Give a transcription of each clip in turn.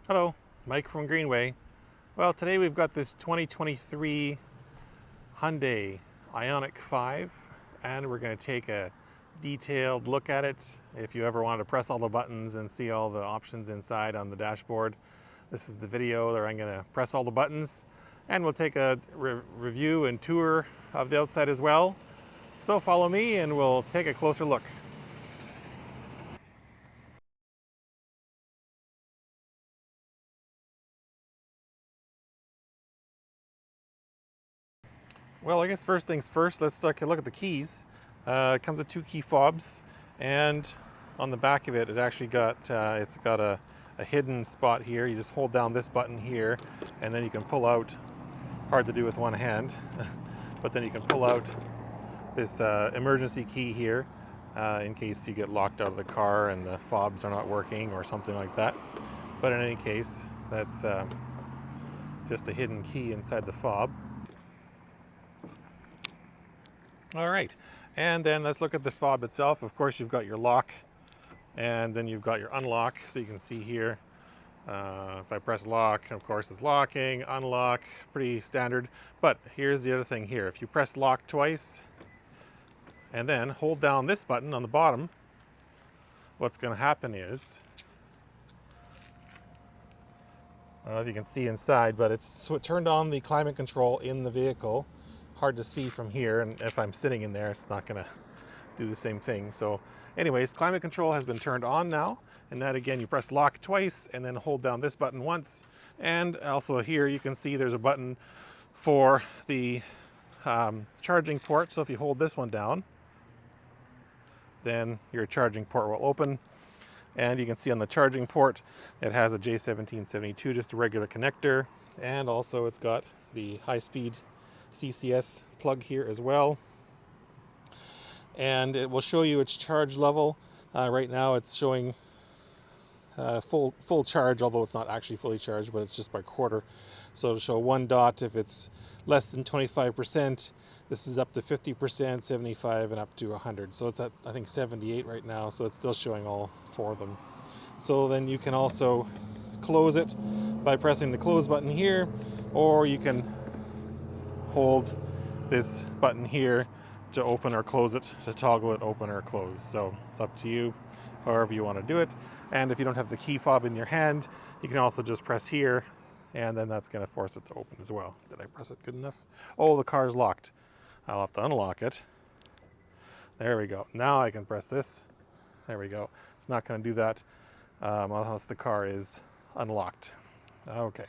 Hello, Mike from Greenway. Well, today we've got this 2023 Hyundai IONIQ 5, and we're going to take a detailed look at it. If you ever wanted to press all the buttons and see all the options inside on the dashboard, this is the video where I'm going to press all the buttons, and we'll take a review and tour of the outside as well. So follow me and we'll take a closer look. Well, I guess first things first, let's take a look at the keys. It comes with two key fobs, and on the back of it, it's got a hidden spot here. You just hold down this button here, and then you can pull out, hard to do with one hand, but then you can pull out this emergency key here in case you get locked out of the car and the fobs are not working or something like that. But in any case, that's just a hidden key inside the fob. All right, and then let's look at the fob itself. Of course, you've got your lock, and then you've got your unlock. So you can see here, if I press lock, of course it's locking, unlock, pretty standard. But here's the other thing here. If you press lock twice, and then hold down this button on the bottom, what's going to happen is, I don't know if you can see inside, but it's turned on the climate control in the vehicle. Hard to see from here, and if I'm sitting in there, it's not going to do the same thing. So anyways, climate control has been turned on now, and that again, you press lock twice and then hold down this button once. And also here you can see there's a button for the charging port. So if you hold this one down, then your charging port will open. And you can see on the charging port, it has a J1772, just a regular connector. And also it's got the high-speed CCS plug here as well. And it will show you its charge level. Right now it's showing full charge, although it's not actually fully charged, but it's just by quarter. So it'll show 1 dot if it's less than 25%. This is up to 50%, 75, and up to 100. So it's at, I think, 78 right now, so it's still showing all 4 of them. So then you can also close it by pressing the close button here, or you can hold this button here to open or close it, to toggle it open or close. So it's up to you, however you want to do it. And if you don't have the key fob in your hand, you can also just press here, and then that's going to force it to open as well. Did I press it good enough? Oh, the car's locked. I'll have to unlock it. There we go. Now I can press this. There we go. It's not going to do that unless the car is unlocked. Okay.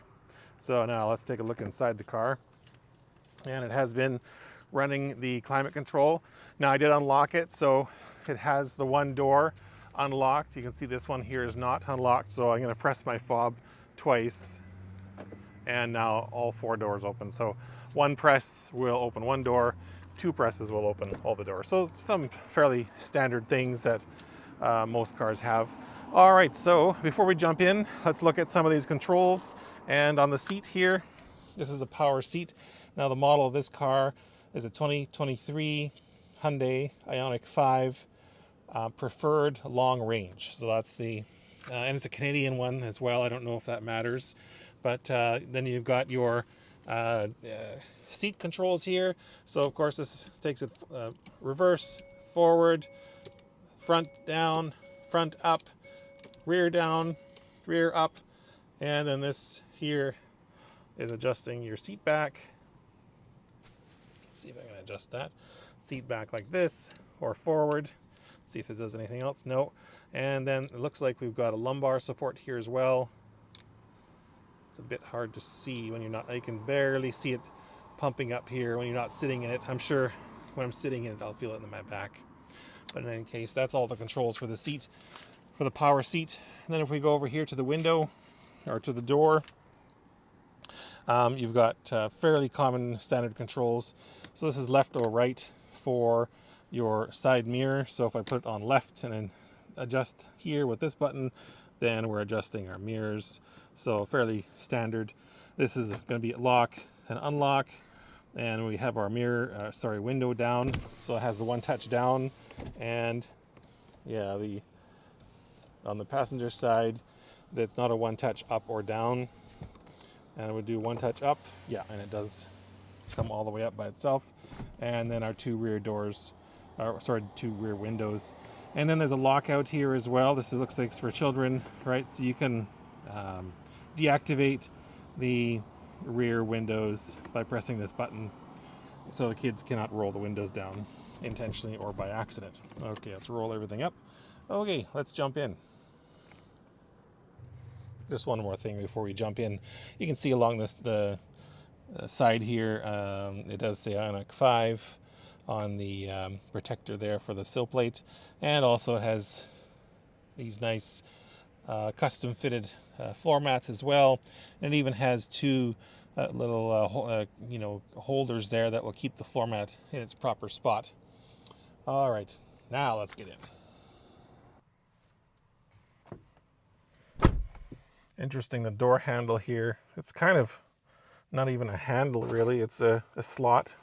So now let's take a look inside the car. And it has been running the climate control. Now I did unlock it, so it has the one door unlocked. You can see this one here is not unlocked, so I'm going to press my fob twice, and now all 4 doors open. So 1 press will open 1 door, 2 presses will open all the doors. So some fairly standard things that most cars have. All right, so before we jump in, let's look at some of these controls. And on the seat here, this is a power seat. Now the model of this car is a 2023 Hyundai IONIQ 5 preferred long range. So that's the, and it's a Canadian one as well. I don't know if that matters. But then you've got your seat controls here. So of course this takes it reverse, forward, front down, front up, rear down, rear up. And then this here is adjusting your seat back. See if I can adjust that. Seat back like this, or forward. See if it does anything else. No. And then it looks like we've got a lumbar support here as well. It's a bit hard to see when you're not, you can barely see it pumping up here when you're not sitting in it. I'm sure when I'm sitting in it, I'll feel it in my back. But in any case, that's all the controls for the seat, for the power seat. And then if we go over here to the window, or to the door, you've got fairly common standard controls. So this is left or right for your side mirror. So if I put it on left and then adjust here with this button, then we're adjusting our mirrors. So fairly standard. This is going to be lock and unlock. And we have our mirror, window down. So it has the one touch down. And yeah, on the passenger side, That's not a one touch up or down. And we do one touch up, yeah, and it does come all the way up by itself. And then our two rear doors, two rear windows. And then there's a lockout here as well. This looks like it's for children, right? So you can deactivate the rear windows by pressing this button, so the kids cannot roll the windows down intentionally or by accident. Okay, let's roll everything up. Okay, let's jump in. Just one more thing before we jump in. You can see along the side here, it does say IONIQ 5 on the protector there for the sill plate, and also it has these nice custom fitted floor mats as well, and it even has two little holders there that will keep the floor mat in its proper spot. All right, now let's get in. Interesting, the door handle here, it's kind of not even a handle really, it's a slot.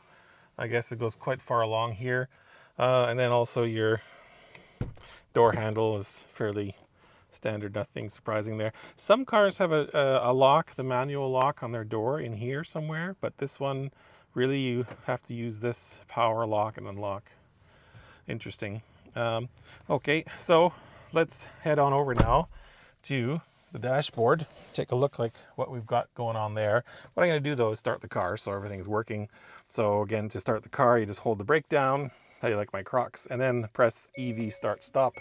I guess it goes quite far along here. And then also your door handle is fairly standard, nothing surprising there. Some cars have a lock, the manual lock on their door in here somewhere, but this one, really you have to use this power lock and unlock. Interesting. Okay, so let's head on over now to the dashboard, take a look like what we've got going on there. What I'm going to do though is start the car so everything's working. So again, to start the car, you just hold the brake down, how do you like my Crocs, and then press EV start stop.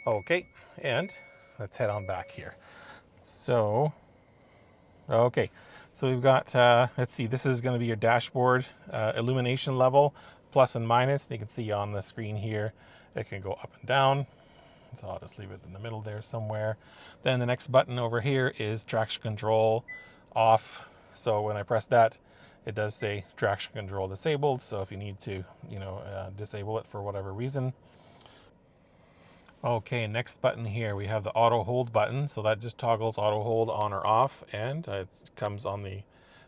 Okay, and let's head on back here. So, okay, so we've got, let's see, this is going to be your dashboard illumination level, plus and minus. You can see on the screen here, it can go up and down. So I'll just leave it in the middle there somewhere. Then the next button over here is traction control off. So when I press that, it does say traction control disabled. So if you need to, disable it for whatever reason. Okay, next button here, we have the auto hold button. So that just toggles auto hold on or off, and it comes on the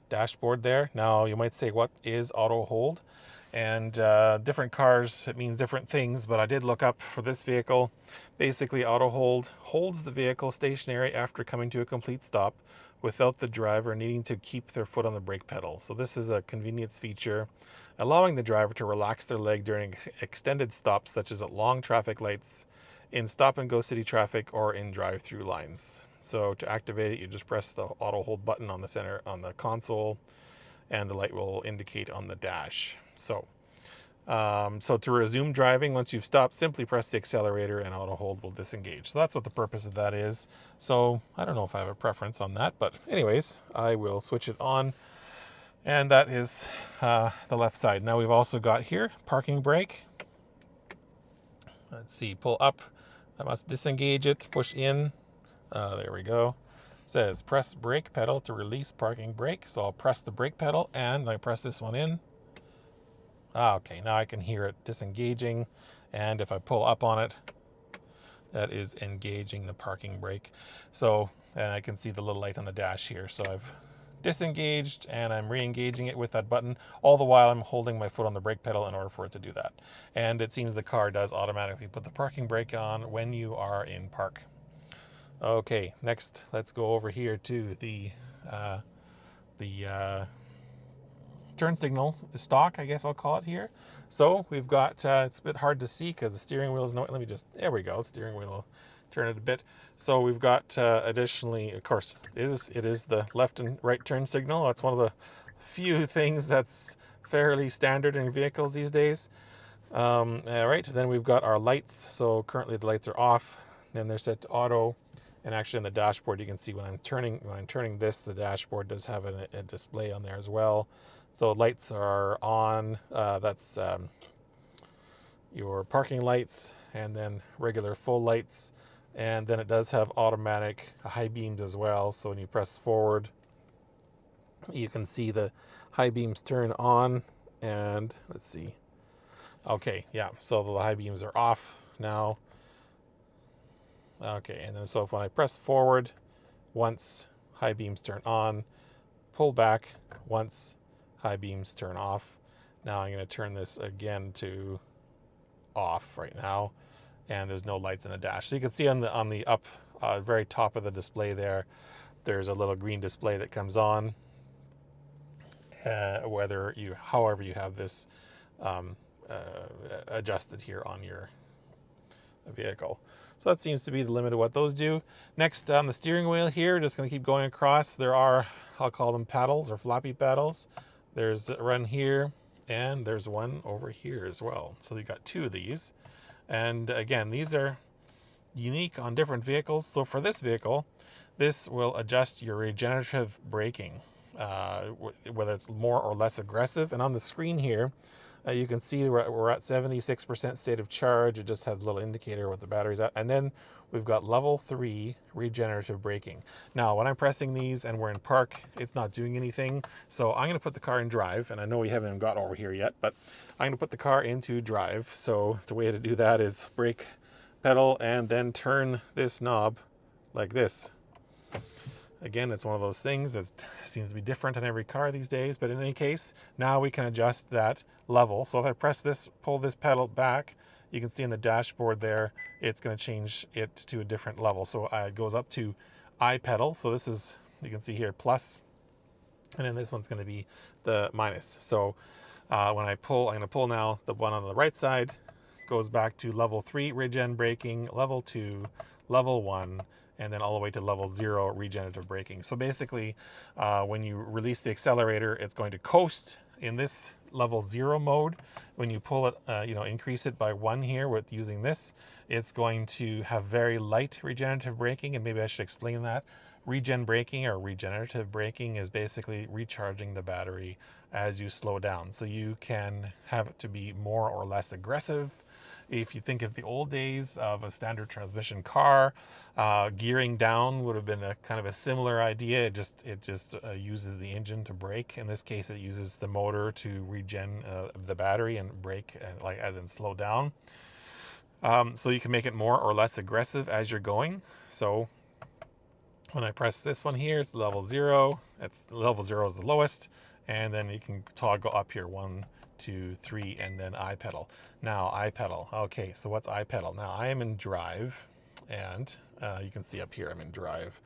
dashboard there. Now you might say, what is auto hold? And different cars, it means different things, but I did look up for this vehicle. Basically, auto hold holds the vehicle stationary after coming to a complete stop without the driver needing to keep their foot on the brake pedal. So this is a convenience feature, allowing the driver to relax their leg during extended stops, such as at long traffic lights, in stop-and-go city traffic, or in drive-through lines. So to activate it, you just press the auto hold button on the center on the console, and the light will indicate on the dash. So to resume driving, once you've stopped, simply press the accelerator and auto hold will disengage. So that's what the purpose of that is. So I don't know if I have a preference on that, but anyways, I will switch it on. And that is the left side. Now we've also got here parking brake. Let's see, pull up. I must disengage it, push in. There we go. It says press brake pedal to release parking brake. So I'll press the brake pedal and I press this one in. Okay, now I can hear it disengaging, and if I pull up on it, that is engaging the parking brake. So, and I can see the little light on the dash here. So I've disengaged and I'm re-engaging it with that button, all the while I'm holding my foot on the brake pedal in order for it to do that. And it seems the car does automatically put the parking brake on when you are in park. Okay, next let's go over here to the turn signal stock, I guess I'll call it here. So we've got, it's a bit hard to see because the steering wheel is no, let me just, there we go, steering wheel, turn it a bit. So we've got additionally, of course, it is the left and right turn signal. That's one of the few things that's fairly standard in vehicles these days. All right, then we've got our lights. So currently the lights are off, and they're set to auto. And actually on the dashboard, you can see when I'm turning this, the dashboard does have a display on there as well. So lights are on, that's your parking lights, and then regular full lights. And then it does have automatic high beams as well. So when you press forward, you can see the high beams turn on, and let's see. Okay, yeah, so the high beams are off now. Okay, and then so if when I press forward once, high beams turn on, pull back once, high beams turn off. Now I'm going to turn this again to off right now, and there's no lights in the dash. So you can see on the up very top of the display there, there's a little green display that comes on. However you have this adjusted here on your vehicle. So that seems to be the limit of what those do. Next, on the steering wheel here, just going to keep going across. There are, I'll call them paddles or floppy paddles. There's one here, and there's one over here as well. So you've got two of these. And again, these are unique on different vehicles. So for this vehicle, this will adjust your regenerative braking, whether it's more or less aggressive. And on the screen here, you can see we're at 76% state of charge. It just has a little indicator what the battery's at. And then we've got level 3 regenerative braking. Now, when I'm pressing these and we're in park, it's not doing anything. So I'm going to put the car in drive. And I know we haven't even got over here yet, but I'm going to put the car into drive. So the way to do that is brake pedal and then turn this knob like this. Again, it's one of those things that seems to be different on every car these days, but in any case, now we can adjust that level. So if I press this, pull this pedal back, you can see in the dashboard there, it's going to change it to a different level. So it goes up to I pedal. So this is, you can see here, plus, and then this one's going to be the minus. So when I pull, I'm going to pull now, the one on the right side goes back to level 3 regen braking, level 2, level 1, and then all the way to level 0 regenerative braking. So basically, when you release the accelerator, it's going to coast in this level 0 mode. When you pull it, increase it by 1 here with using this, it's going to have very light regenerative braking. And maybe I should explain that. Regen braking or regenerative braking is basically recharging the battery as you slow down. So you can have it to be more or less aggressive. If you think of the old days of a standard transmission car, gearing down would have been a kind of a similar idea. It just uses the engine to brake. In this case, it uses the motor to regen the battery and brake, like as in slow down. So you can make it more or less aggressive as you're going. So when I press this one here, it's level 0. It's level 0 is the lowest, and then you can toggle up here 1, 2, 3, and then I pedal. Now I pedal. Okay, so what's I pedal? Now I am in drive, and you can see up here I'm in drive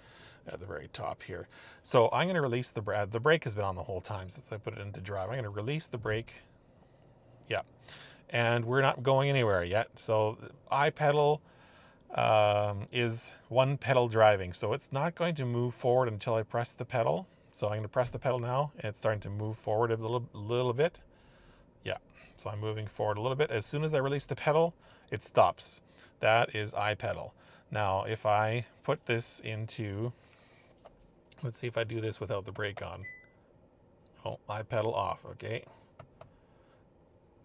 at the very top here. So I'm going to release the brake. The brake has been on the whole time since I put it into drive. I'm going to release the brake. Yeah, and we're not going anywhere yet. So I pedal is one pedal driving, so it's not going to move forward until I press the pedal. So I'm going to press the pedal now, and it's starting to move forward a little bit. Yeah, so I'm moving forward a little bit. As soon as I release the pedal, it stops. That is I pedal. Now, if I put this into, let's see if I do this without the brake on. Oh, I pedal off, okay.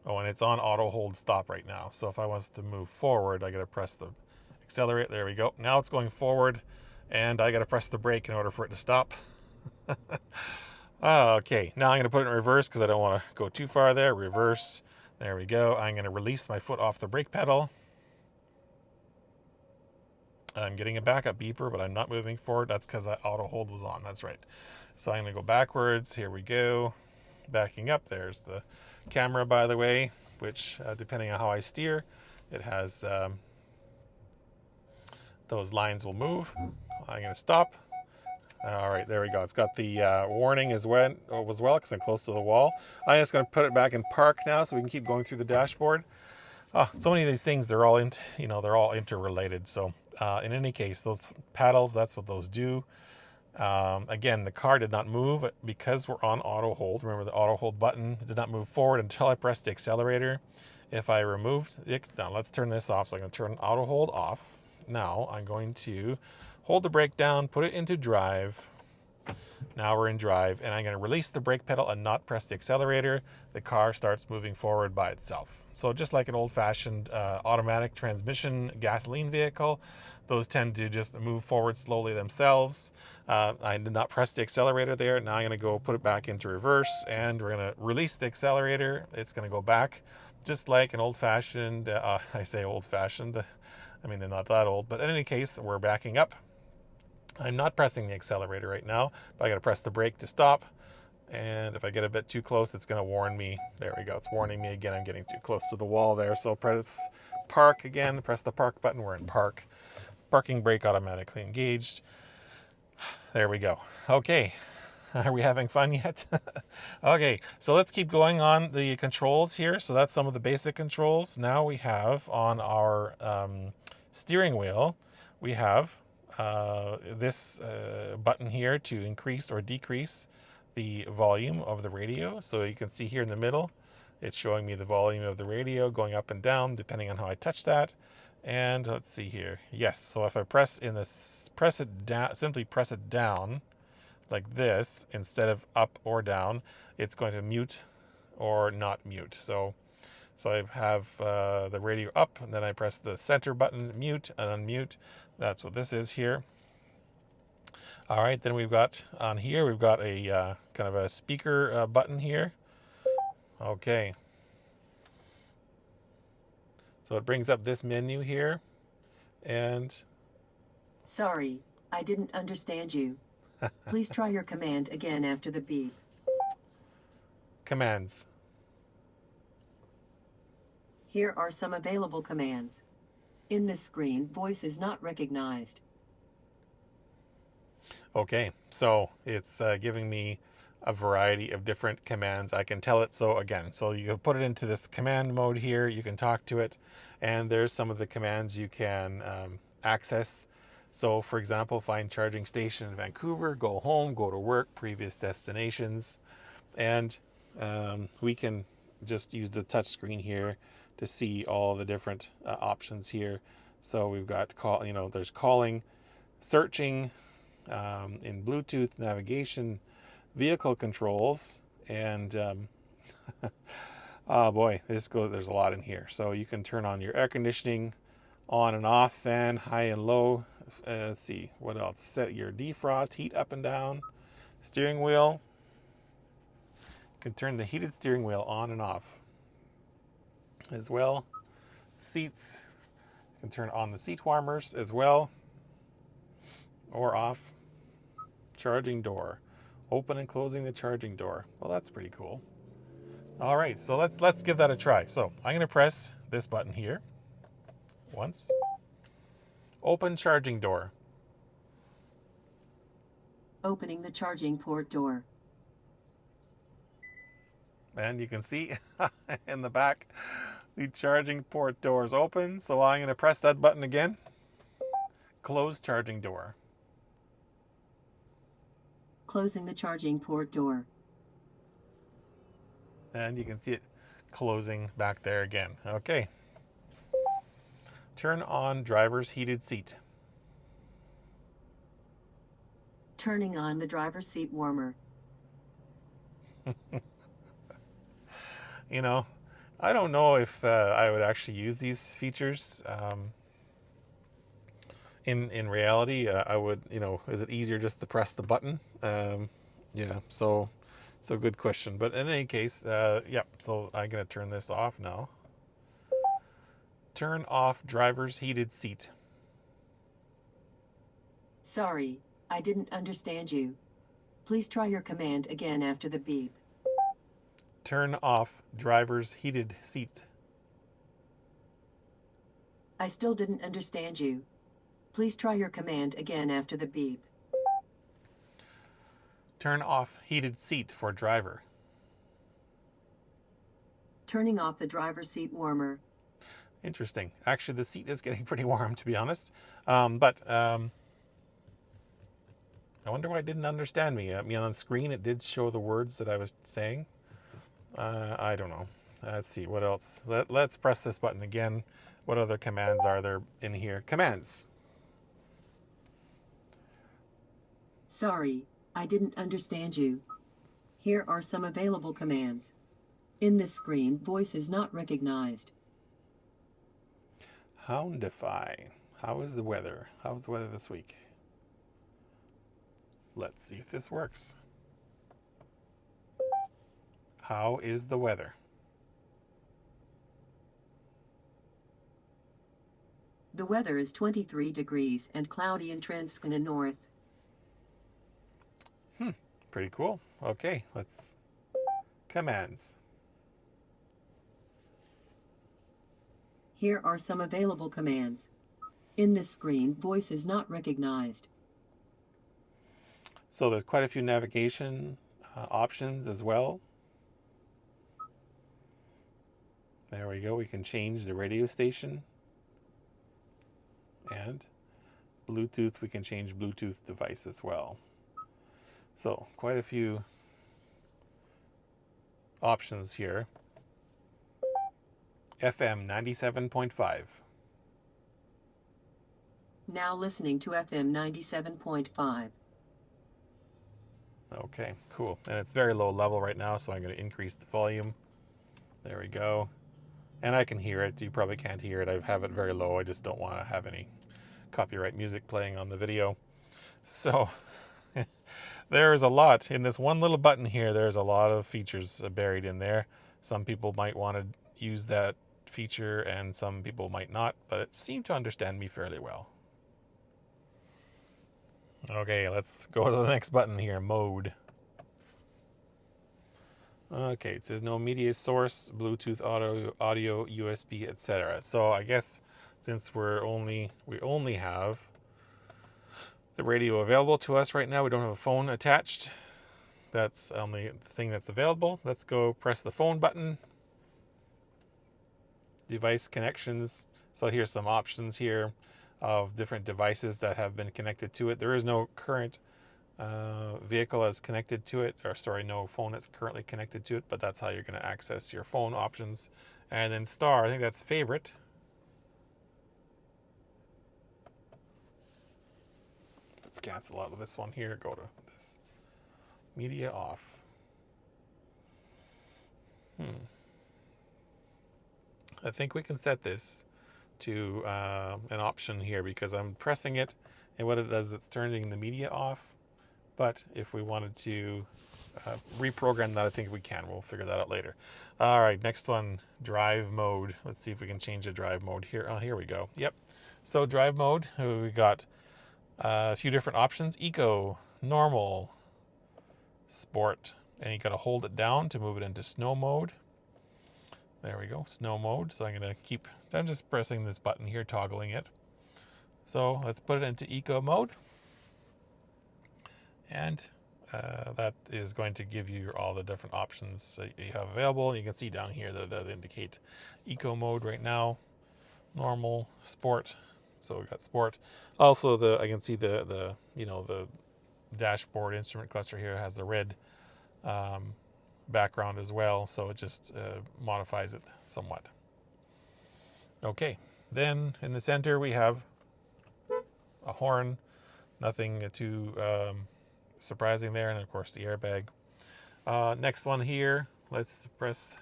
Oh, and it's on auto hold stop right now. So if I want to move forward, I got to press the accelerate. There we go. Now it's going forward, and I got to press the brake in order for it to stop. Okay, now I'm going to put it in reverse because I don't want to go too far there. Reverse. There we go. I'm going to release my foot off the brake pedal. I'm getting a backup beeper, but I'm not moving forward. That's because that auto hold was on. That's right. So I'm going to go backwards. Here we go. Backing up. There's the camera, by the way, which depending on how I steer, it has those lines will move. I'm going to stop. All right, there we go. It's got the warning as well because I'm close to the wall. I'm just going to put it back in park now so we can keep going through the dashboard. So many of these things, they're all interrelated. So in any case, those paddles, that's what those do. Again, the car did not move because we're on auto hold. Remember, the auto hold button did not move forward until I pressed the accelerator. If I removed it, now let's turn this off. So I'm going to turn auto hold off. Now I'm going to hold the brake down, put it into drive. Now we're in drive, and I'm going to release the brake pedal and not press the accelerator. The car starts moving forward by itself. So just like an old-fashioned automatic transmission gasoline vehicle, those tend to just move forward slowly themselves. I did not press the accelerator there. Now I'm going to go put it back into reverse, and we're going to release the accelerator. It's going to go back just like an old-fashioned, I say old-fashioned, I mean, they're not that old, but in any case, we're backing up. I'm not pressing the accelerator right now, but I got to press the brake to stop. And if I get a bit too close, it's going to warn me. There we go. It's warning me again. I'm getting too close to the wall there. So press park again. Press the park button. We're in park. parking brake automatically engaged. There we go. Okay. Are we having fun yet? Okay, so let's keep going on the controls here. So that's some of the basic controls. Now we have on our steering wheel, we have this button here to increase or decrease the volume of the radio. So you can see here in the middle, it's showing me the volume of the radio going up and down depending on how I touch that. And let's see here. Yes, so if I press in this, press it down, simply press it down like this instead of up or down, it's going to mute or not mute. So I have the radio up, and then I press the center button, mute and unmute. That's what this is here. All right, then we've got on here, we've got a kind of a speaker button here. Okay. So it brings up this menu here, and... Sorry, I didn't understand you. Please try your command again after the beep. Commands. Here are some available commands. In this screen, voice is not recognized. Okay, so it's giving me a variety of different commands. I can tell it, so again, so you can put it into this command mode here, you can talk to it, and there's some of the commands you can access. So for example, find charging station in Vancouver, go home, go to work, previous destinations, and we can just use the touch screen here to see all the different options here. So we've got call, there's calling, searching, in Bluetooth, navigation, vehicle controls, and oh boy, there's a lot in here. So you can turn on your air conditioning, on and off, fan, high and low. Let's see, what else? Set your defrost, heat up and down. Steering wheel. You can turn the heated steering wheel on and off as well. Seats. You can turn on the seat warmers as well, or off. Charging door. Open and closing the charging door. Well, that's pretty cool. All right, so let's give that a try. So I'm going to press this button here once. Open charging door. Opening the charging port door. And you can see in the back, the charging port door is open. So I'm going to press that button again. Close charging door. Closing the charging port door. And you can see it closing back there again. Okay. Turn on driver's heated seat. Turning on the driver's seat warmer. I don't know if I would actually use these features. In reality, I would, is it easier just to press the button? Yeah, so good question. But in any case, yeah, so I'm going to turn this off now. Turn off driver's heated seat. Sorry, I didn't understand you. Please try your command again after the beep. Turn off driver's heated seat. I still didn't understand you. Please try your command again after the beep. Turn off heated seat for driver. Turning off the driver's seat warmer. Interesting. Actually, the seat is getting pretty warm, to be honest. But I wonder why it didn't understand me. I mean, on the screen, it did show the words that I was saying. I don't know. Let's see, what else? Let's press this button again. What other commands are there in here? Commands. Sorry, I didn't understand you. Here are some available commands. In this screen, voice is not recognized. Houndify. How is the weather? How's the weather this week? Let's see if this works. How is the weather? The weather is 23 degrees and cloudy in Transkana North. Pretty cool. Okay, let's... Commands. Here are some available commands. In this screen, voice is not recognized. So there's quite a few navigation options as well. There we go. We can change the radio station. And Bluetooth, we can change Bluetooth device as well. So quite a few options here. FM 97.5. Now listening to FM 97.5. Okay, cool. And it's very low level right now, so I'm going to increase the volume. There we go. And I can hear it. You probably can't hear it. I have it very low. I just don't want to have any copyright music playing on the video. So there's a lot in this one little button here. There's a lot of features buried in there. Some people might want to use that feature and some people might not, but it seemed to understand me fairly well. Okay, let's go to the next button here, mode. Okay, it says no media source, Bluetooth, audio, USB, etc. So I guess since we only have the radio available to us right now, we don't have a phone attached. That's the only thing that's available. Let's go press the phone button. Device connections. So here's some options here of different devices that have been connected to it. There is no current vehicle that's connected to it, or sorry, no phone that's currently connected to it, but that's how you're going to access your phone options. And then star, I think that's favorite. Let's cancel out of this one here, go to this. Media off. I think we can set this to an option here because I'm pressing it, and what it does, it's turning the media off. But if we wanted to reprogram that, I think we can. We'll figure that out later. All right, next one, drive mode. Let's see if we can change the drive mode here. Oh, here we go. Yep. So drive mode, we got a few different options: eco, normal, sport, and you got to hold it down to move it into snow mode. There we go, snow mode. So I'm just pressing this button here, toggling it. So let's put it into eco mode. And that is going to give you all the different options that you have available. You can see down here that it does indicate eco mode right now, normal, sport. So we got sport. Also, I can see the dashboard instrument cluster here has the red background as well, so it just modifies it somewhat. Okay, then in the center we have a horn. Nothing too surprising there, and of course the airbag. Next one here, let's press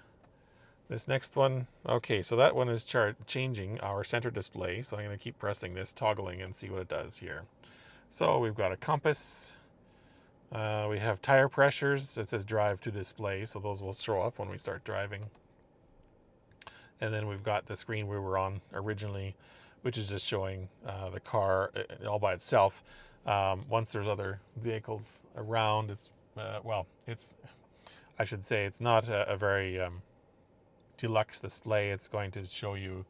this next one. Okay, so that one is changing our center display, so I'm going to keep pressing this, toggling, and see what it does here. So we've got a compass. We have tire pressures. It says drive to display, so those will show up when we start driving. And then we've got the screen we were on originally, which is just showing the car all by itself. Once there's other vehicles around, I should say it's not a very deluxe display. It's going to show you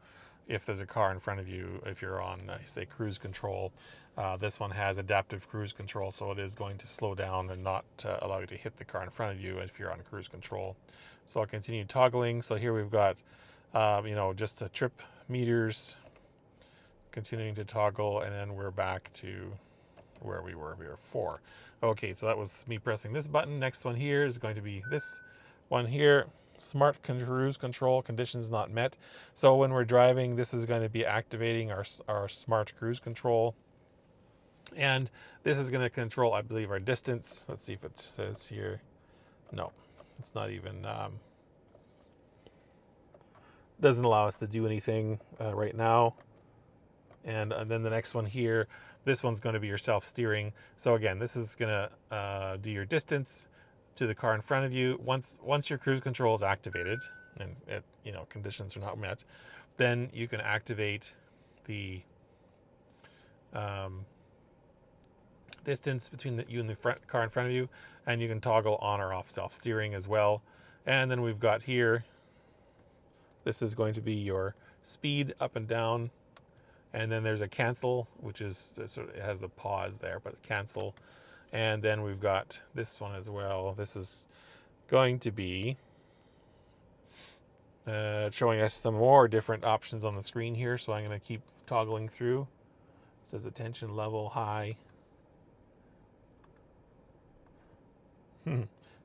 if there's a car in front of you, if you're on, say, cruise control. This one has adaptive cruise control, so it is going to slow down and not allow you to hit the car in front of you if you're on cruise control. So I'll continue toggling. So here we've got, just the trip meters, continuing to toggle, and then we're back to where we were before. Okay, so that was me pressing this button. Next one here is going to be this one here. Smart cruise control, conditions not met. So when we're driving, this is going to be activating our smart cruise control. And this is going to control, I believe, our distance. Let's see if it says here. No, it's not even, doesn't allow us to do anything right now. And then the next one here, this one's going to be your self-steering. So again, this is going to do your distance to the car in front of you. Once your cruise control is activated and conditions are not met, then you can activate the distance between you and the car in front of you, and you can toggle on or off self-steering as well. And then we've got here, this is going to be your speed up and down, And then there's a cancel, which is sort of, it has a pause there, but cancel. And then we've got this one as well. This is going to be showing us some more different options on the screen here. So I'm going to keep toggling through. It says attention level high.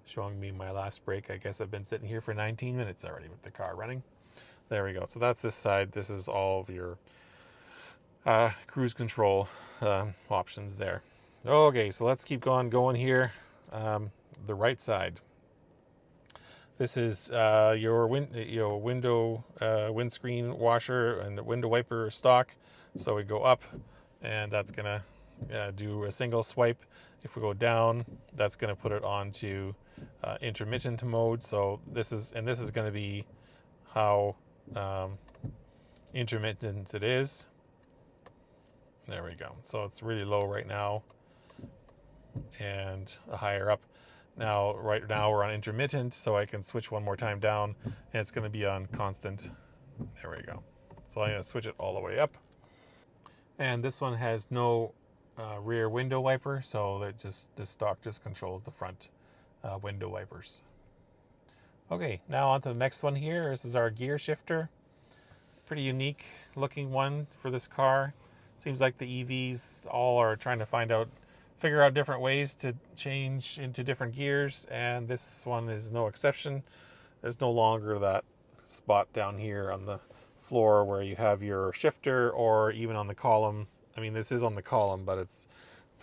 Showing me my last break. I guess I've been sitting here for 19 minutes already with the car running. There we go. So that's this side. This is all of your cruise control options there. Okay, so let's keep going here. The right side. This is your window windscreen washer and window wiper stock. So we go up, and that's gonna do a single swipe. If we go down, that's gonna put it onto intermittent mode. So this is going to be how intermittent it is. There we go. So it's really low right now, and higher up. Now, right now we're on intermittent, so I can switch one more time down, and it's going to be on constant. There we go. So I'm going to switch it all the way up. And this one has no rear window wiper, so that this stock just controls the front window wipers. Okay, now on to the next one here. This is our gear shifter. Pretty unique looking one for this car. Seems like the EVs all are trying to figure out different ways to change into different gears, and this one is no exception. There's no longer that spot down here on the floor where you have your shifter, or even on the column. I mean, this is on the column, but it's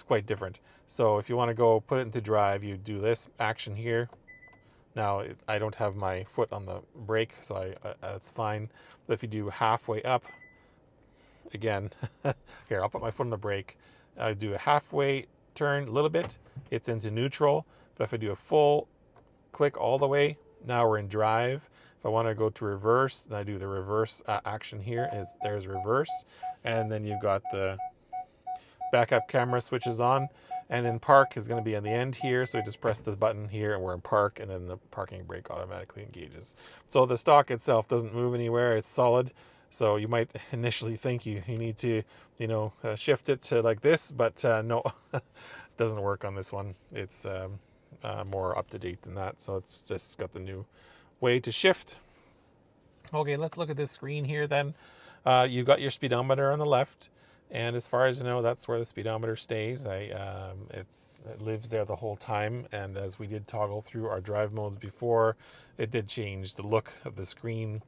quite different. So if you want to go put it into drive, you do this action here. Now, I don't have my foot on the brake, so that's fine. But if you do halfway up, again, here, I'll put my foot on the brake. I do a halfway turn a little bit, it's into neutral. But if I do a full click all the way, now we're in drive. If I want to go to reverse, then I do the reverse action here. There's reverse. And then you've got the backup camera switches on. And then park is going to be on the end here. So we just press the button here and we're in park, and then the parking brake automatically engages. So the stock itself doesn't move anywhere. It's solid. So you might initially think you need to, shift it to like this, but no, it doesn't work on this one. It's more up to date than that. So it's just got the new way to shift. Okay, let's look at this screen here then. You've got your speedometer on the left. And as far as you know, that's where the speedometer stays. It lives there the whole time. And as we did toggle through our drive modes before, it did change the look of the screen,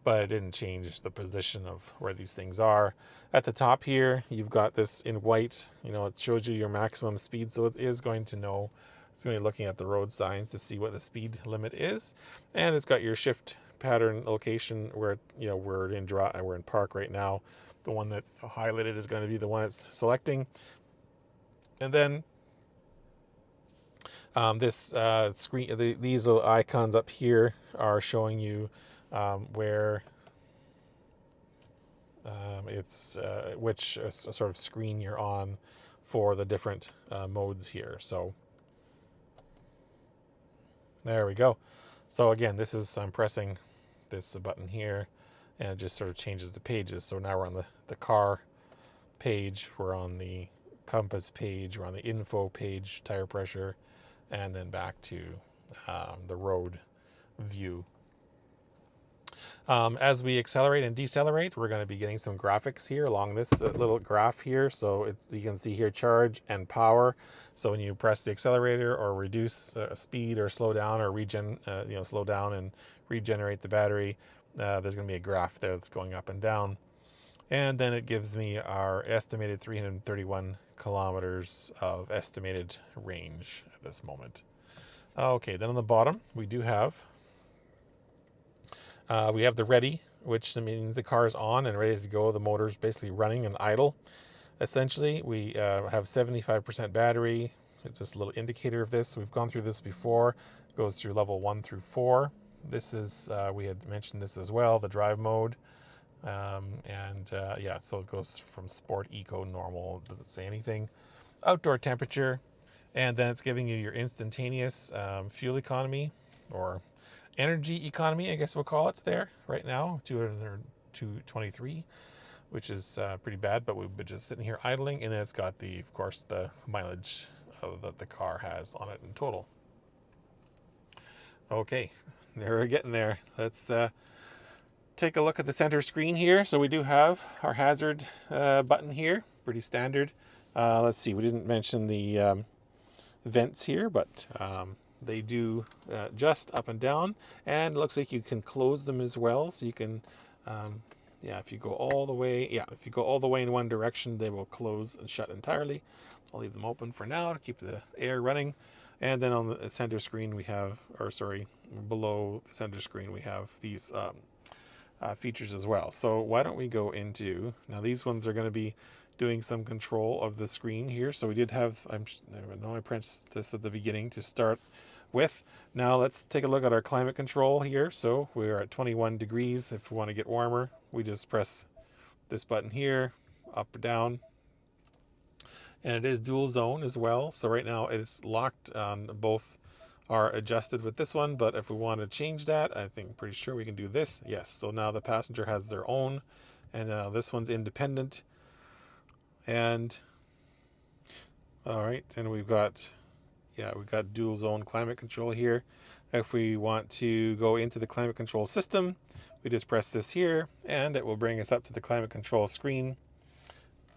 but it didn't change the position of where these things are. At the top here, you've got this in white. It shows you your maximum speed, so it is going to know. It's going to be looking at the road signs to see what the speed limit is, and it's got your shift pattern location where we're in park right now. The one that's highlighted is going to be the one it's selecting. And then this screen, these little icons up here are showing you where it's which sort of screen you're on for the different modes here. So there we go. So again, I'm pressing this button here, and it just sort of changes the pages. So now we're on the car page, we're on the compass page, we're on the info page, tire pressure, and then back to the road view. As we accelerate and decelerate, we're going to be getting some graphics here along this little graph here. So you can see here charge and power. So when you press the accelerator or reduce speed or slow down or slow down and regenerate the battery, there's going to be a graph there that's going up and down. And then it gives me our estimated 331 kilometers of estimated range at this moment. Okay, then on the bottom, we do have the ready, which means the car is on and ready to go. The motor's basically running and idle. Essentially, we have 75% battery. It's just a little indicator of this. We've gone through this before. It goes through level 1 through 4. This is, we had mentioned this as well, the drive mode. So it goes from sport, eco, normal, doesn't say anything. Outdoor temperature, and then it's giving you your instantaneous fuel economy, or energy economy, I guess we'll call it there right now, 223 which is pretty bad, but we've been just sitting here idling. And then it's got the, of course, the mileage that the car has on it in total. Okay, we're getting there. Let's take a look at the center screen here. So we do have our hazard button here, pretty standard. Let's see, we didn't mention the vents here, but they do adjust up and down, and it looks like you can close them as well. So you can, yeah, if you go all the way, if you go all the way in one direction, they will close and shut entirely. I'll leave them open for now to keep the air running. And then on the center screen we have, or sorry, below the center screen we have these features as well. So why don't we go into, now these ones are going to be doing some control of the screen here. So we did have, I know I pressed this at the beginning to start with. Now let's take a look at our climate control here. So we're at 21 degrees. If we want to get warmer, we just press this button here, up or down. And it is dual zone as well. So right now it's locked on both are adjusted with this one, but if we want to change that, I think pretty sure we can do this. Yes, so now the passenger has their own, and now this one's independent. And all right, and we've got dual zone climate control here. If we want to go into the climate control system, we just press this here and it will bring us up to the climate control screen.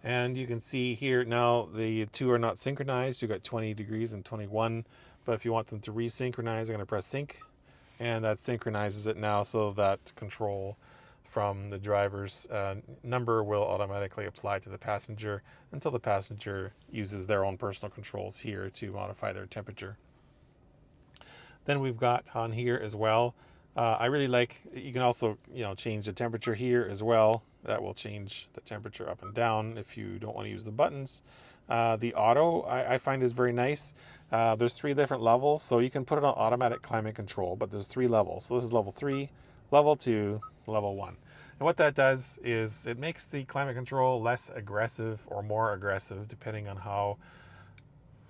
And you can see here now the two are not synchronized. You've got 20 degrees and 21, but if you want them to resynchronize, I'm going to press sync, and that synchronizes it now, so that control from the driver's number will automatically apply to the passenger until the passenger uses their own personal controls here to modify their temperature. Then we've got on here as well, I really like, you can also change the temperature here as well. That will change the temperature up and down if you don't want to use the buttons. The auto I find is very nice. There's 3 different levels, so you can put it on automatic climate control, but there's 3 levels. So this is level 3, level 2, level 1. And what that does is it makes the climate control less aggressive or more aggressive depending on how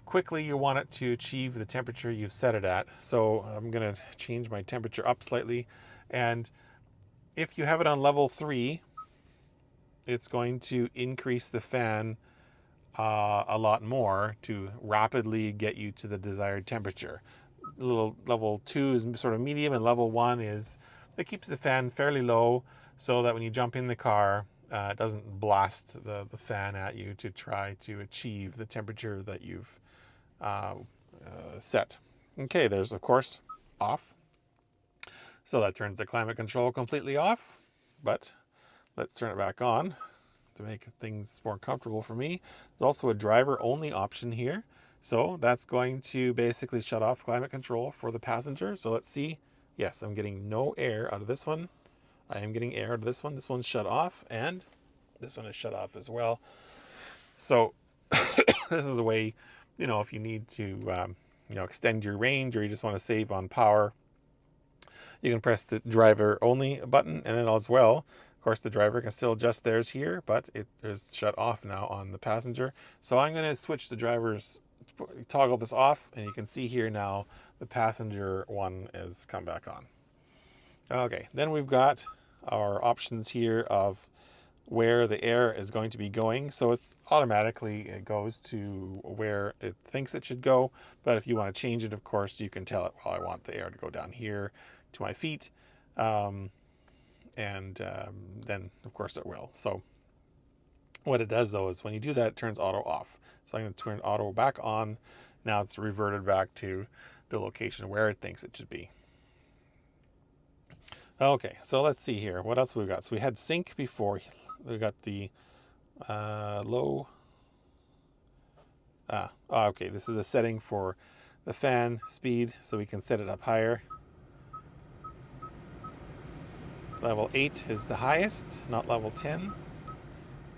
quickly you want it to achieve the temperature you've set it at. So I'm going to change my temperature up slightly, and if you have it on level 3, it's going to increase the fan a lot more to rapidly get you to the desired temperature. Level 2 is sort of medium, and level 1 is, it keeps the fan fairly low so that when you jump in the car, it doesn't blast the fan at you to try to achieve the temperature that you've set. Okay, there's of course off. So that turns the climate control completely off, but let's turn it back on to make things more comfortable for me. There's also a driver only option here. So that's going to basically shut off climate control for the passenger. So let's see. Yes, I'm getting no air out of this one. I am getting air out of this one. This one's shut off, and this one is shut off as well. So this is a way, if you need to, extend your range, or you just want to save on power, you can press the driver only button, and then as well, of course, the driver can still adjust theirs here, but it is shut off now on the passenger. So I'm going to switch the driver's, toggle this off, and you can see here now the passenger one has come back on. Okay, then we've got our options here of where the air is going to be going. So it's automatically, it goes to where it thinks it should go. But if you want to change it, of course, you can tell it, well, I want the air to go down here to my feet. Then of course it will. So what it does though is when you do that, it turns auto off. So I'm going to turn auto back on. Now it's reverted back to the location where it thinks it should be. Okay, so let's see here. What else we've got? So we had sync before. We got the low. Okay, this is the setting for the fan speed, so we can set it up higher. Level 8 is the highest, not level 10.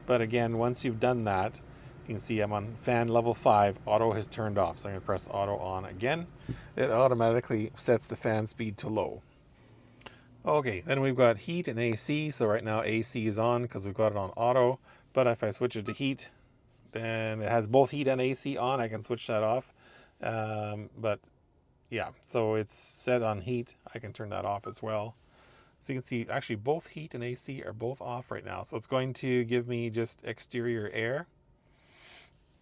But again, once you've done that, you can see I'm on fan level 5. Auto has turned off, so I'm going to press auto on again. It automatically sets the fan speed to low. Okay, then we've got heat and AC. So right now AC is on because we've got it on auto. But if I switch it to heat, then it has both heat and AC on. I can switch that off. But yeah, so it's set on heat. I can turn that off as well. So you can see actually both heat and AC are both off right now. So it's going to give me just exterior air.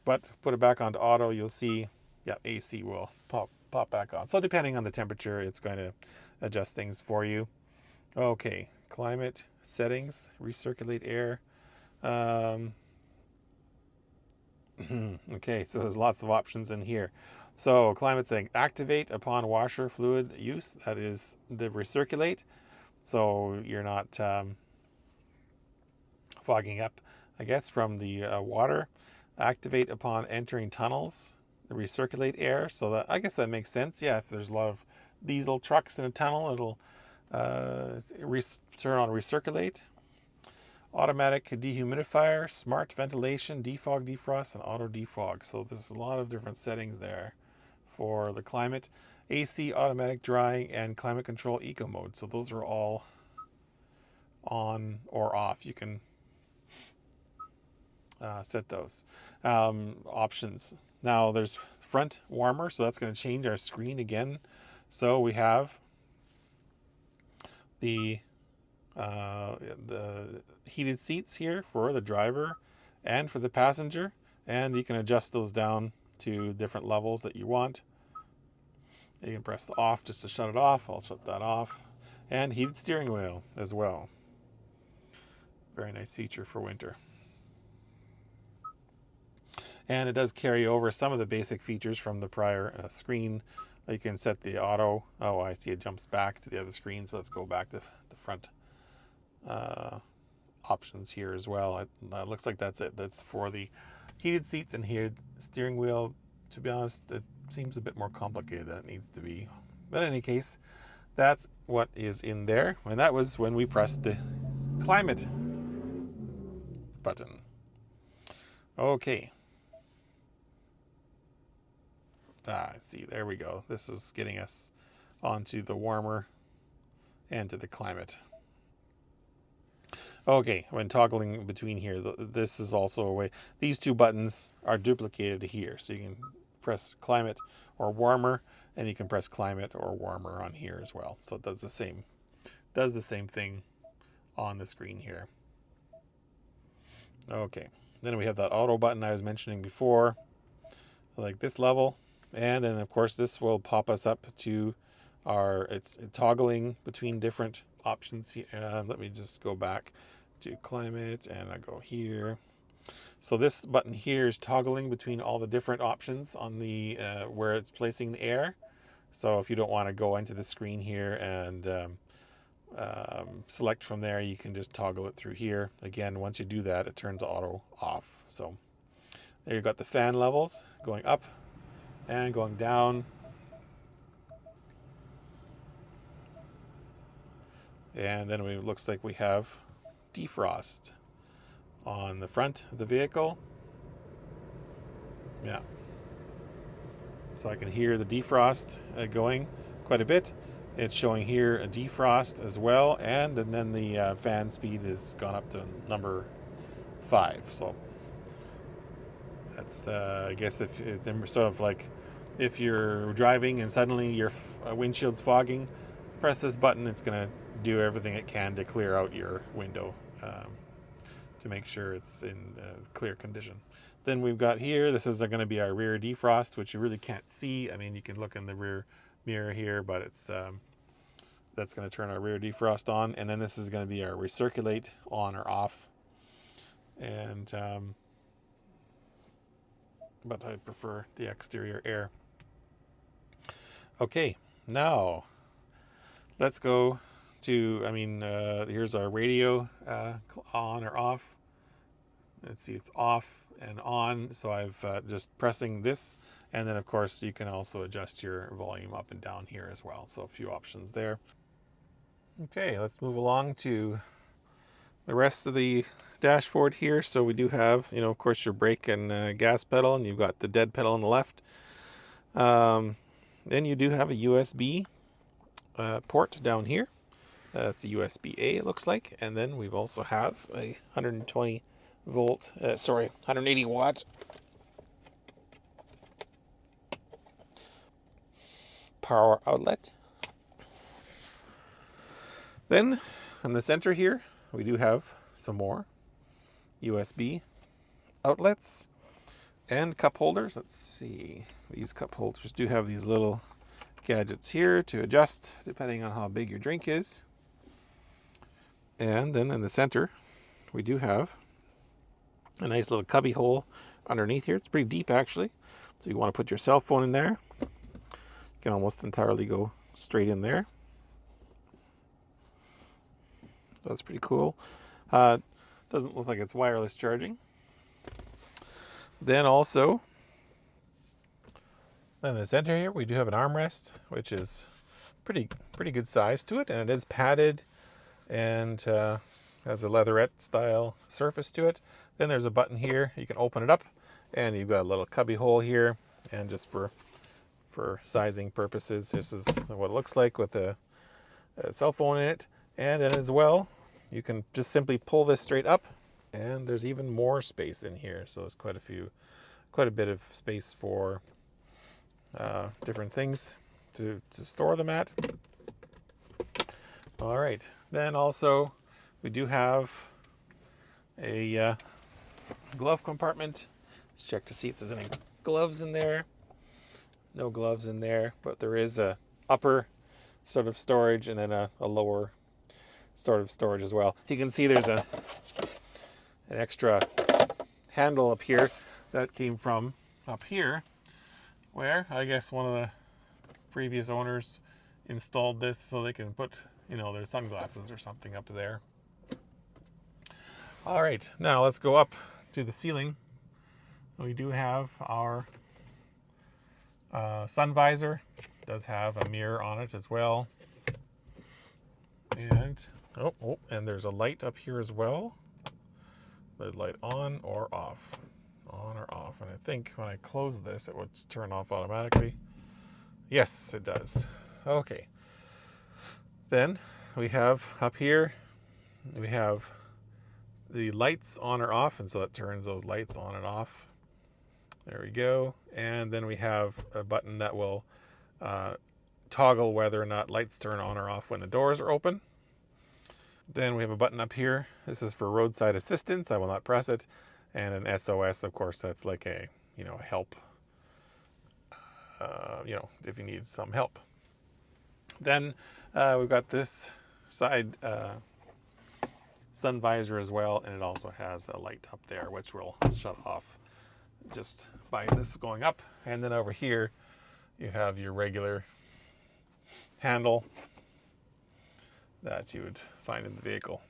But put it back onto auto, you'll see, yeah, AC will pop back on. So depending on the temperature, it's going to adjust things for you. Okay, climate settings, recirculate air. Okay, so there's lots of options in here. So climate setting, activate upon washer fluid use. That is the recirculate. So you're not fogging up, I guess, from the water. Activate upon entering tunnels, the recirculate air. So that, I guess that makes sense. Yeah, if there's a lot of diesel trucks in a tunnel, it'll turn on recirculate. Automatic dehumidifier, smart ventilation, defog, defrost, and auto defog. So there's a lot of different settings there for the climate. AC, automatic drying, and climate control eco mode. So those are all on or off. You can set those options. Now there's front warmer, so that's going to change our screen again. So we have the heated seats here for the driver and for the passenger, and you can adjust those down to different levels that you want. You can press the off just to shut it off. I'll shut that off. And heated steering wheel as well. Very nice feature for winter. And it does carry over some of the basic features from the prior screen. You can set the auto. Oh, I see it jumps back to the other screen. So let's go back to the front options here as well. It looks like that's it. That's for the heated seats and heated steering wheel. To be honest, it seems a bit more complicated than it needs to be. But in any case, that's what is in there. And that was when we pressed the climate button. Okay. See, there we go. This is getting us onto the warmer and to the climate. Okay, when toggling between here, this is also a way. These two buttons are duplicated here. So you can press climate or warmer, and you can press climate or warmer on here as well. So it does the same thing on the screen here. Okay, then we have that auto button I was mentioning before, like this level. And then of course this will pop us up to it's toggling between different options here. Let me just go back to climate and I go here. So this button here is toggling between all the different options on the where it's placing the air. So if you don't want to go into the screen here and select from there, you can just toggle it through here. Again, once you do that, it turns auto off. So there you've got the fan levels going up and going down. And then it looks like we have defrost on the front of the vehicle. Yeah. So I can hear the defrost going quite a bit. It's showing here a defrost as well, and then the fan speed has gone up to number 5. So that's I guess if it's sort of like if you're driving and suddenly your windshield's fogging, press this button. It's going to do everything it can to clear out your window to make sure it's in clear condition. Then we've got here, this is going to be our rear defrost, which you really can't see. I mean, you can look in the rear mirror here, but it's that's going to turn our rear defrost on. And then this is going to be our recirculate on or off. And but I prefer the exterior air. Okay, now let's go to, here's our radio on or off. Let's see, it's off and on. So I've just pressing this. And then of course you can also adjust your volume up and down here as well. So a few options there. Okay, let's move along to the rest of the dashboard here. So we do have, of course, your brake and gas pedal, and you've got the dead pedal on the left. Then you do have a USB port down here. It's a USB-A, it looks like. And then we've also have a 180 watt power outlet. Then in the center here, we do have some more USB outlets and cup holders. Let's see. These cup holders do have these little gadgets here to adjust depending on how big your drink is. And then in the center, we do have a nice little cubby hole underneath here. It's pretty deep actually. So you want to put your cell phone in there. You can almost entirely go straight in there. That's pretty cool. Doesn't look like it's wireless charging. Then also, in the center here, we do have an armrest, which is pretty good size to it, and it is padded and has a leatherette style surface to it. Then there's a button here. You can open it up, and you've got a little cubby hole here. And just for sizing purposes, this is what it looks like with a cell phone in it. And then as well, you can just simply pull this straight up, and there's even more space in here. So there's quite a bit of space for different things to store them at. All right. Then also, we do have a glove compartment. Let's check to see if there's any gloves in there. No gloves in there, but there is a upper sort of storage and then a lower sort of storage as well. You can see there's an extra handle up here that came from up here, where I guess one of the previous owners installed this so they can put, their sunglasses or something up there. All right, now let's go up to the ceiling. We do have our sun visor. It does have a mirror on it as well. And and there's a light up here as well. The light on or off. On or off. And I think when I close this, it would turn off automatically. Yes, it does. Okay. Then we have up here, we have the lights on or off, and so it turns those lights on and off. There we go. And then we have a button that will toggle whether or not lights turn on or off when the doors are open. Then we have a button up here. This is for roadside assistance. I will not press it. And an SOS, of course, that's like a help. If you need some help. Then we've got this side sun visor as well, and it also has a light up there which will shut off just by this going up. And then over here you have your regular handle that you would find in the vehicle.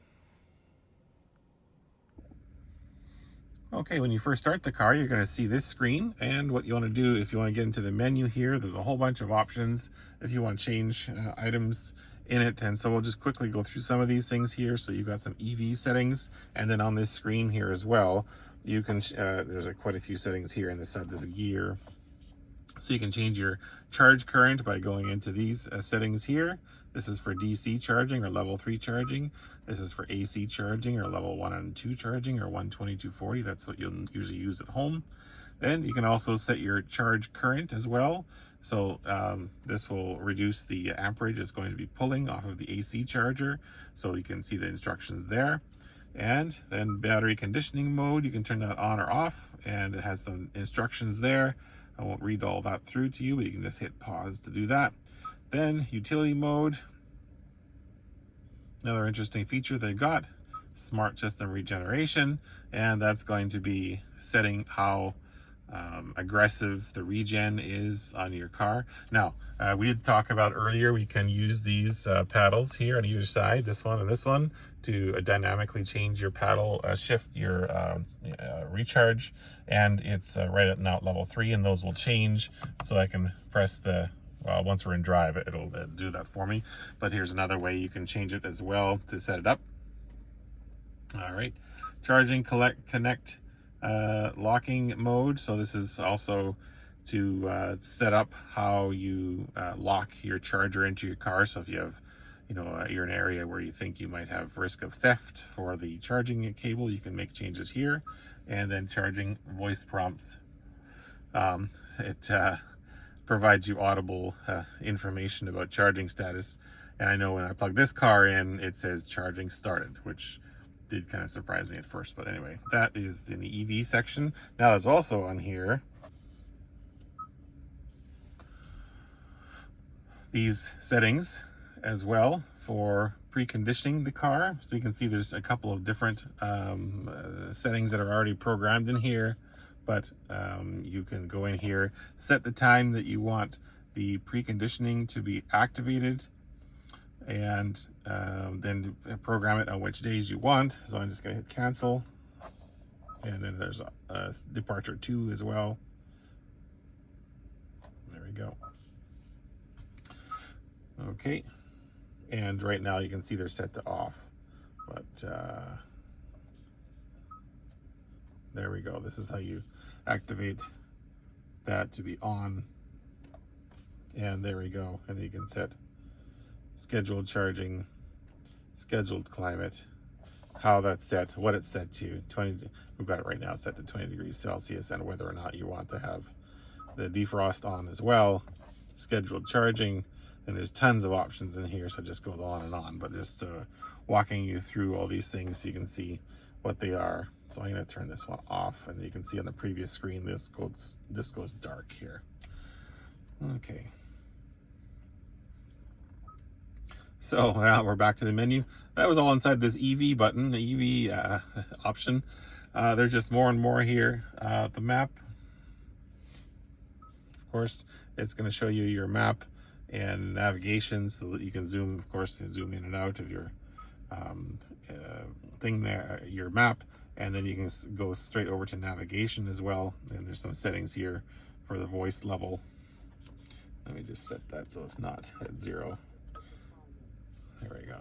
Okay, when you first start the car, you're going to see this screen, and what you want to do if you want to get into the menu here, there's a whole bunch of options if you want to change items in it. And so we'll just quickly go through some of these things here. So you've got some EV settings, and then on this screen here as well, you can there's quite a few settings here in this gear. So you can change your charge current by going into these settings here. This is for DC charging or level 3 charging. This is for AC charging or level 1 and 2 charging or 12240. That's what you'll usually use at home. Then you can also set your charge current as well. So this will reduce the amperage it's going to be pulling off of the AC charger. So you can see the instructions there. And then battery conditioning mode, you can turn that on or off, and it has some instructions there. I won't read all that through to you, but you can just hit pause to do that. Then utility mode, another interesting feature they've got, smart system regeneration, and that's going to be setting how aggressive the regen is on your car. Now, we did talk about earlier, we can use these paddles here on either side, this one and this one, to dynamically change your paddle, shift your recharge, and it's right at now level 3, and those will change. So I can press the, well, once we're in drive, it'll do that for me. But here's another way you can change it as well to set it up. All right, charging, connect, locking mode. So this is also to set up how you lock your charger into your car. So if you have, you're in an area where you think you might have risk of theft for the charging cable, you can make changes here. And then charging voice prompts. It provides you audible information about charging status. And I know when I plug this car in, it says charging started, which did kind of surprise me at first. But anyway, that is in the EV section. Now there's also on here these settings as well for preconditioning the car. So you can see there's a couple of different settings that are already programmed in here, but you can go in here, set the time that you want the preconditioning to be activated, and then program it on which days you want. So I'm just gonna hit cancel, and then there's a departure 2 as well. There we go. Okay, and right now you can see they're set to off, but there we go. This is how you activate that to be on, and there we go. And you can set scheduled charging, scheduled climate, how that's set, what it's set to. 20, we've got it right now set to 20 degrees Celsius, and whether or not you want to have the defrost on as well, scheduled charging. And there's tons of options in here, so it just goes on and on. But just walking you through all these things so you can see what they are. So I'm going to turn this one off, and you can see on the previous screen this goes dark here. Okay. So now we're back to the menu. That was all inside this EV button, the EV option. There's just more and more here. The map, of course, it's going to show you your map and navigation, so that you can zoom, of course, zoom in and out of your thing there, your map, and then you can go straight over to navigation as well. And there's some settings here for the voice level. Let me just set that so it's not at 0. There we go.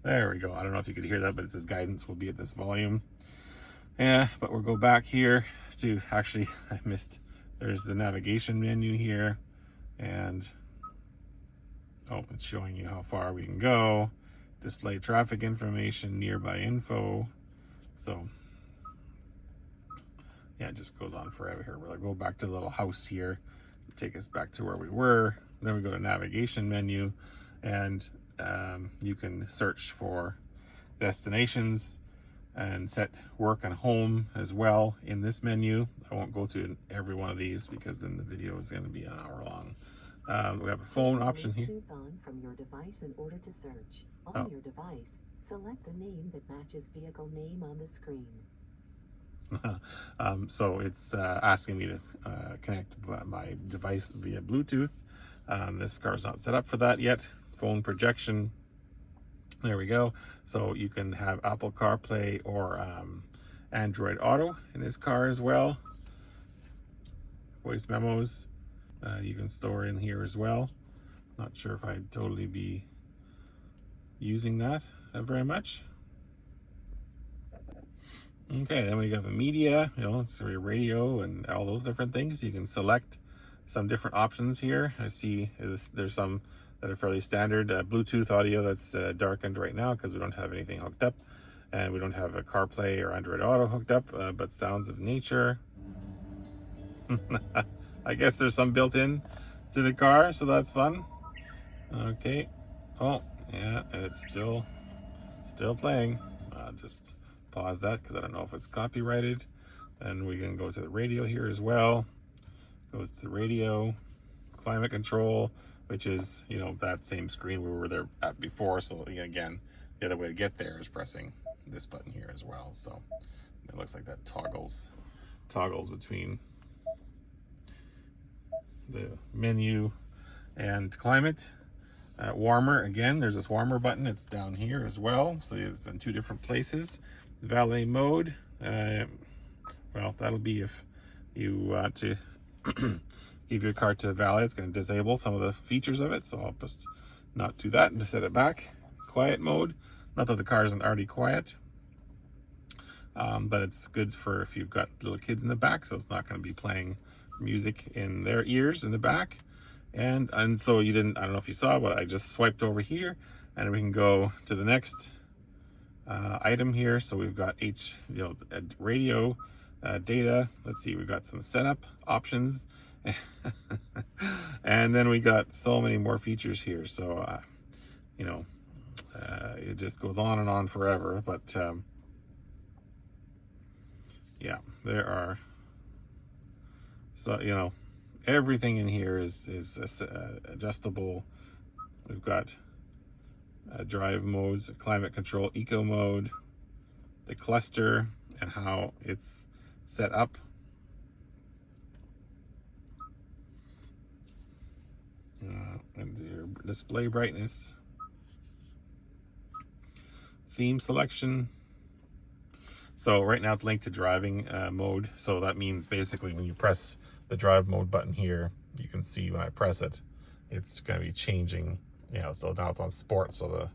There we go. I don't know if you could hear that, but it says guidance will be at this volume. Yeah, but we'll go back here to, actually, I missed. There's the navigation menu here, and oh, it's showing you how far we can go. Display traffic information, nearby info. So yeah, it just goes on forever here. We'll go back to the little house here, take us back to where we were. Then we go to navigation menu, and you can search for destinations and set work and home as well in this menu. I won't go to every one of these because then the video is going to be an hour long. We have a phone option here. Bluetooth on from your device in order to search. On your device, select the name that matches vehicle name on the screen. So it's asking me to connect my device via Bluetooth. This car's not set up for that yet. Phone projection. There we go. So you can have Apple CarPlay or Android Auto in this car as well. Voice memos you can store in here as well. Not sure if I'd totally be using that very much. Okay, then we have the media, it's your radio and all those different things. You can select some different options here. I see there's some that are fairly standard. Bluetooth audio, that's darkened right now because we don't have anything hooked up, and we don't have a CarPlay or Android Auto hooked up, but sounds of nature. I guess there's some built in to the car, so that's fun. Okay. Oh, yeah, and it's still playing. Just pause that because I don't know if it's copyrighted. And we can go to the radio here as well. Goes to the radio, climate control, which is, that same screen we were there at before. So again, the other way to get there is pressing this button here as well. So it looks like that toggles between the menu and climate. Warmer, again, there's this warmer button. It's down here as well. So it's in 2 different places. Valet mode, well, that'll be if you want to give your car to valet. It's going to disable some of the features of it, so I'll just not do that and just set it back. Quiet mode, not that the car isn't already quiet, but it's good for if you've got little kids in the back, so it's not going to be playing music in their ears in the back. And so I don't know if you saw, but I just swiped over here, and we can go to the next item here. So we've got radio data. Let's see, we've got some setup options, And then we got so many more features here. So, you know, it just goes on and on forever. But yeah, there are, so, you know, everything in here is adjustable. We've got drive modes, climate control, eco mode, the cluster, and how it's set up. And your display brightness, theme selection. So right now it's linked to driving mode. So that means basically when you press the drive mode button here, you can see when I press it, it's going to be changing. You know, so now it's on sport, so the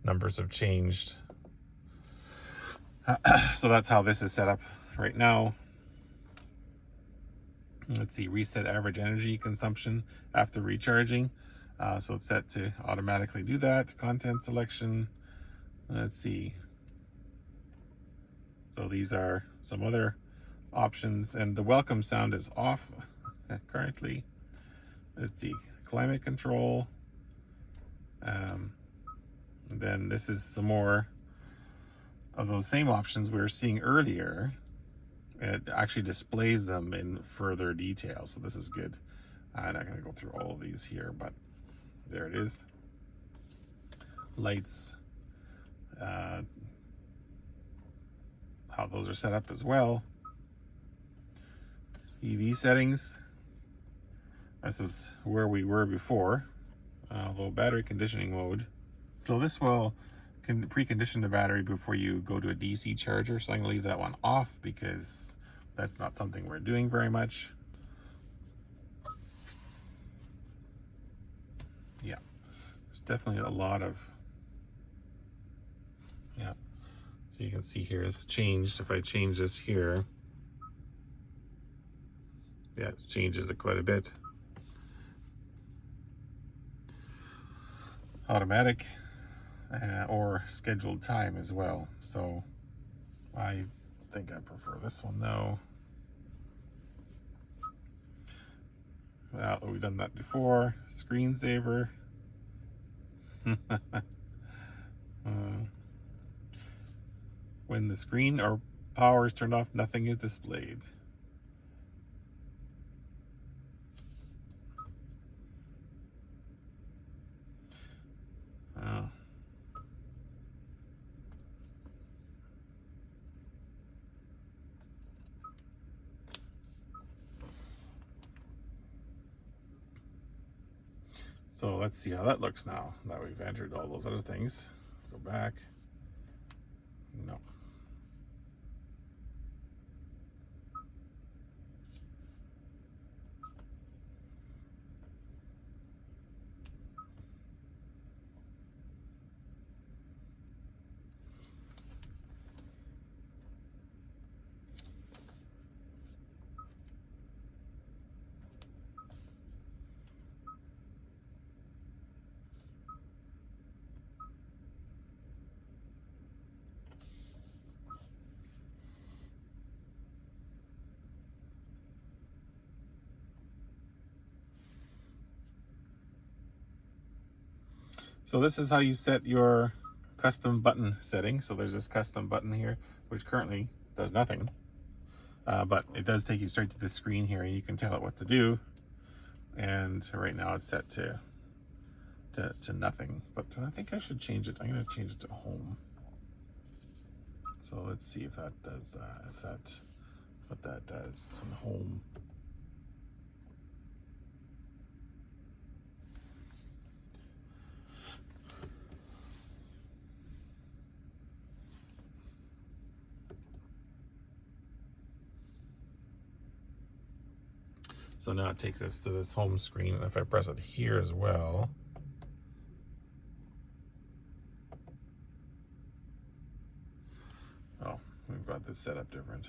numbers have changed. So that's how this is set up right now. Let's see, reset average energy consumption after recharging. So it's set to automatically do that. Content selection. Let's see. So these are some other options, and the welcome sound is off currently. Let's see, climate control. And then this is some more of those same options we were seeing earlier. It actually displays them in further detail, so this is good. I'm not going to go through all of these here, but there it is. Lights, how those are set up as well. EV settings. This is where we were before. Low battery conditioning mode. So this will precondition the battery before you go to a DC charger. So I'm going to leave that one off because that's not something we're doing very much. Yeah, there's definitely a lot of, yeah. So you can see here it's changed. If I change this here, yeah, it changes it quite a bit. Automatic or scheduled time as well. So I think I prefer this one though. Well, we've done that before. Screensaver. When the screen or power is turned off, nothing is displayed. Oh. So let's see how that looks now that we've entered all those other things. Go back. No. So this is how you set your custom button setting. So there's this custom button here, which currently does nothing. But it does take you straight to the screen here, and you can tell it what to do. And right now it's set to nothing. But I think I should change it. I'm going to change it to home. So let's see if that does that. If that, what that does in home. So now it takes us to this home screen, and if I press it here as well, oh, we've got this set up different.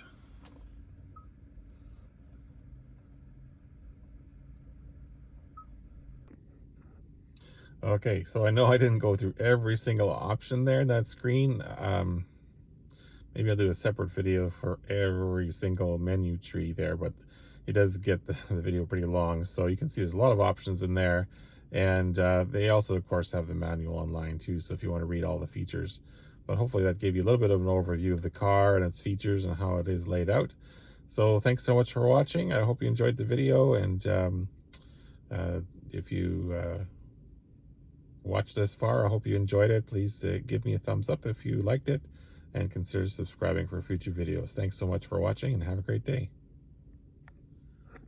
Okay, so I know I didn't go through every single option there in that screen. Maybe I'll do a separate video for every single menu tree there, but it does get the video pretty long. So you can see there's a lot of options in there. And they also, of course, have the manual online too. So if you want to read all the features, but hopefully that gave you a little bit of an overview of the car and its features and how it is laid out. So thanks so much for watching. I hope you enjoyed the video. And if you watched this far, I hope you enjoyed it. Please give me a thumbs up if you liked it, and consider subscribing for future videos. Thanks so much for watching, and have a great day.